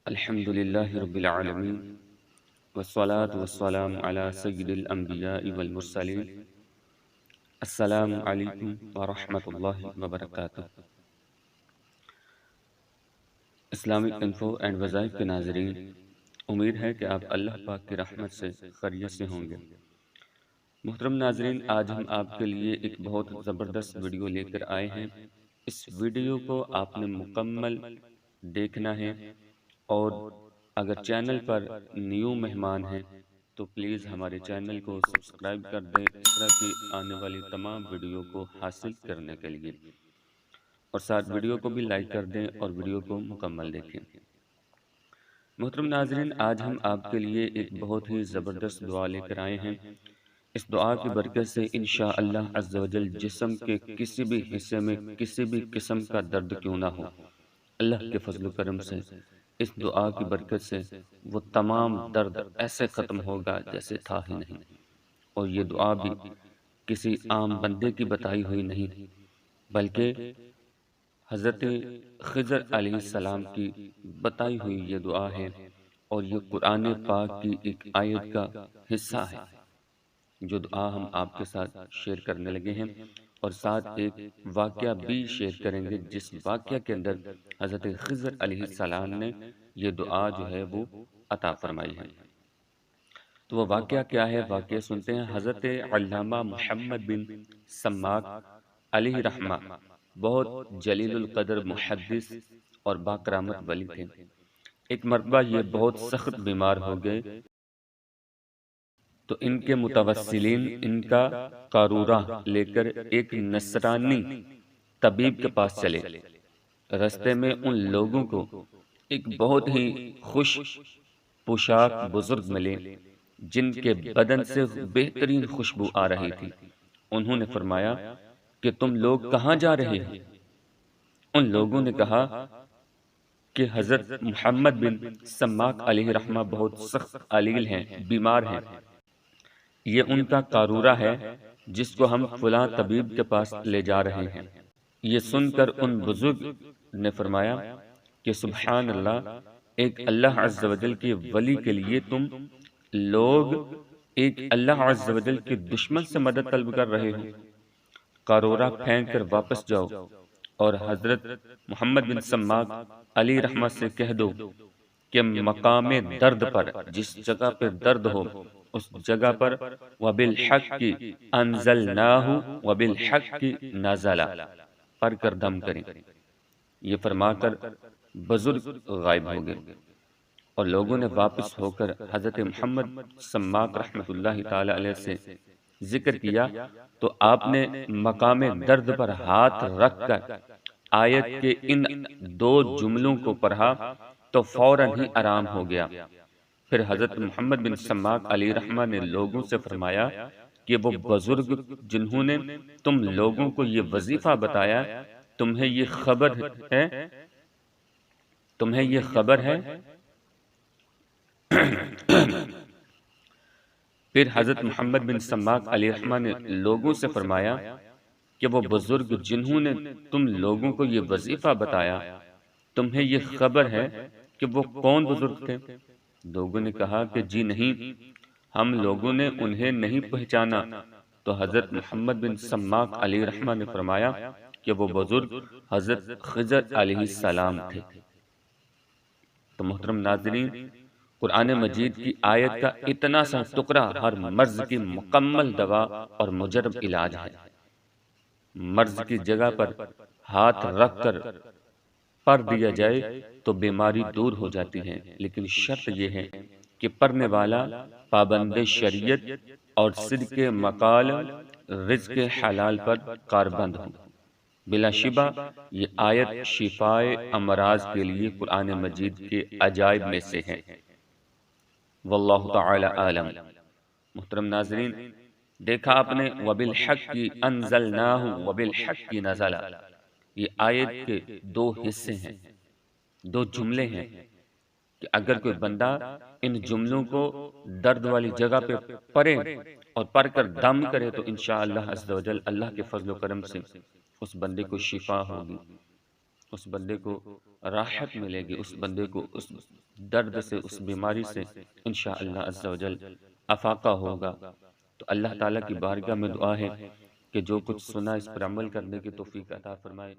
الحمد لله رب العالمين والصلاة والسلام على سيد الأنبياء والمرسلين. السلام علیکم ورحمۃ اللہ وبرکاتہ. اسلامک انفو اینڈ وظائف کے ناظرین، امید ہے کہ آپ اللہ پاک کی رحمت سے خیریت سے ہوں گے. محترم ناظرین، آج ہم آپ کے لیے ایک بہت زبردست ویڈیو لے کر آئے ہیں. اس ویڈیو کو آپ نے مکمل دیکھنا ہے، اور اگر چینل پر نیو مہمان ہیں تو پلیز ہمارے چینل کو سبسکرائب کر دیں اس طرح کی آنے والی تمام ویڈیو کو حاصل کرنے کے لیے، اور ساتھ ویڈیو کو بھی لائک کر دیں اور ویڈیو کو مکمل دیکھیں. محترم ناظرین، آج ہم آپ کے لیے ایک بہت ہی زبردست دعا لے کر آئے ہیں. اس دعا کی برکت سے انشاءاللہ عز و جل جسم کے کسی بھی حصے میں کسی بھی قسم کا درد کیوں نہ ہو، اللہ کے فضل و کرم سے اس دعا کی برکت سے وہ تمام درد ایسے ختم ہوگا جیسے تھا ہی نہیں. اور یہ دعا بھی کسی عام بندے کی بتائی ہوئی نہیں، بلکہ حضرت خضر علیہ السلام کی بتائی ہوئی یہ دعا ہے، اور یہ قرآن پاک کی ایک آیت کا حصہ ہے جو دعا ہم آپ کے ساتھ شیئر کرنے لگے ہیں. اور ساتھ ایک واقعہ بھی شیئر کریں گے جس واقعہ کے اندر حضرت خضر علیہ السلام نے یہ دعا جو ہے وہ عطا فرمائی ہے. تو وہ واقعہ کیا ہے؟ واقعہ سنتے ہیں. حضرت علامہ محمد بن سماک علیہ رحمہ بہت جلیل القدر محدث اور باکرامت ولی تھے. ایک مرتبہ یہ بہت سخت بیمار ہو گئے تو ان کے متوسلین ان کا قارورہ لے کر ایک نصرانی طبیب کے پاس چلے. رستے میں ان لوگوں کو ایک بہت ہی خوش پوشاک بزرگ ملے جن کے بدن سے بہترین خوشبو آ رہی تھی. انہوں نے فرمایا کہ تم لوگ کہاں جا رہے ہو؟ ان لوگوں نے کہا کہ حضرت محمد بن سماک علیہ رحمہ بہت سخت علیل ہیں، بیمار ہیں. یہ ان کا قارورہ ہے جس کو ہم فلاں طبیب کے پاس لے جا رہے ہیں. یہ سن کر ان بزرگ نے فرمایا کہ سبحان اللہ، ایک اللہ عز و جل کے ولی کے لیے تم لوگ ایک اللہ عز و جل کے دشمن سے مدد طلب کر رہے ہو. قارورہ پھینک کر واپس جاؤ اور حضرت محمد بن سماک علی رحمت سے کہہ دو کہ مقام درد پر، جس جگہ پہ درد ہو اس جگہ پر وَبِالْحَقِّ أَنزَلْنَاهُ وَبِالْحَقِّ نَزَلَ پڑھ کر دم کریں. یہ فرما کر بزرگ غائب ہو گئے، اور لوگوں نے واپس ہو کر حضرت محمد سماک رحمت اللہ تعالی علیہ سے ذکر کیا تو آپ نے مقام درد پر ہاتھ رکھ کر آیت کے ان دو جملوں کو پڑھا تو فوراً ہی آرام ہو گیا. پھر حضرت محمد بن سماک علیہ رحمہ نے لوگوں سے فرمایا کہ وہ بزرگ جنہوں نے تم لوگوں کو یہ وظیفہ بتایا، تمہیں یہ خبر ہے. پھر حضرت محمد بن سماک علیہ رحمہ نے لوگوں سے فرمایا کہ وہ بزرگ جنہوں نے تم لوگوں کو یہ وظیفہ بتایا، تمہیں یہ خبر ہے کہ وہ کون بزرگ تھے؟ لوگوں نے کہا کہ جی نہیں، ہم لوگوں نے انہیں نہیں پہچانا. تو حضرت محمد بن سماک علیہ رحمہ نے فرمایا کہ وہ بزرگ حضرت خضر علیہ السلام تھے. تو محترم ناظرین، قرآن مجید کی آیت کا اتنا سا ٹکڑا ہر مرض کی مکمل دوا اور مجرب علاج ہے. مرض کی جگہ پر ہاتھ رکھ کر پڑھ دیا جائے تو بیماری دور ہو جاتی ہے، لیکن شرط یہ ہے کہ پڑھنے والا پابند شریعت اور صدق مقال رزق حلال پر کاربند ہو. بلا شبہ یہ آیت شفائے امراض کے لیے قرآن مجید کے عجائب میں سے ہے. واللہ تعالی عالم. محترم ناظرین، دیکھا آپ نے وَبِالْحَقِّ أَنزَلْنَاهُ وَبِالْحَقِّ نَزَلَ. یہ آیت کے دو حصے ہیں، دو جملے ہیں کہ اگر کوئی بندہ ان جملوں کو درد والی جگہ پہ پڑھے اور پڑھ کر دم کرے تو انشاءاللہ عز و جل اللہ کے فضل و کرم سے اس بندے کو شفا ہوگی، اس بندے کو راحت ملے گی، اس بندے کو اس درد سے، اس بیماری سے انشاءاللہ عز و جل افاقہ ہوگا۔ تو اللہ تعالیٰ کی بارگاہ میں دعا ہے کہ جو کچھ سنا اس پر عمل کرنے کی توفیق عطا فرمائے۔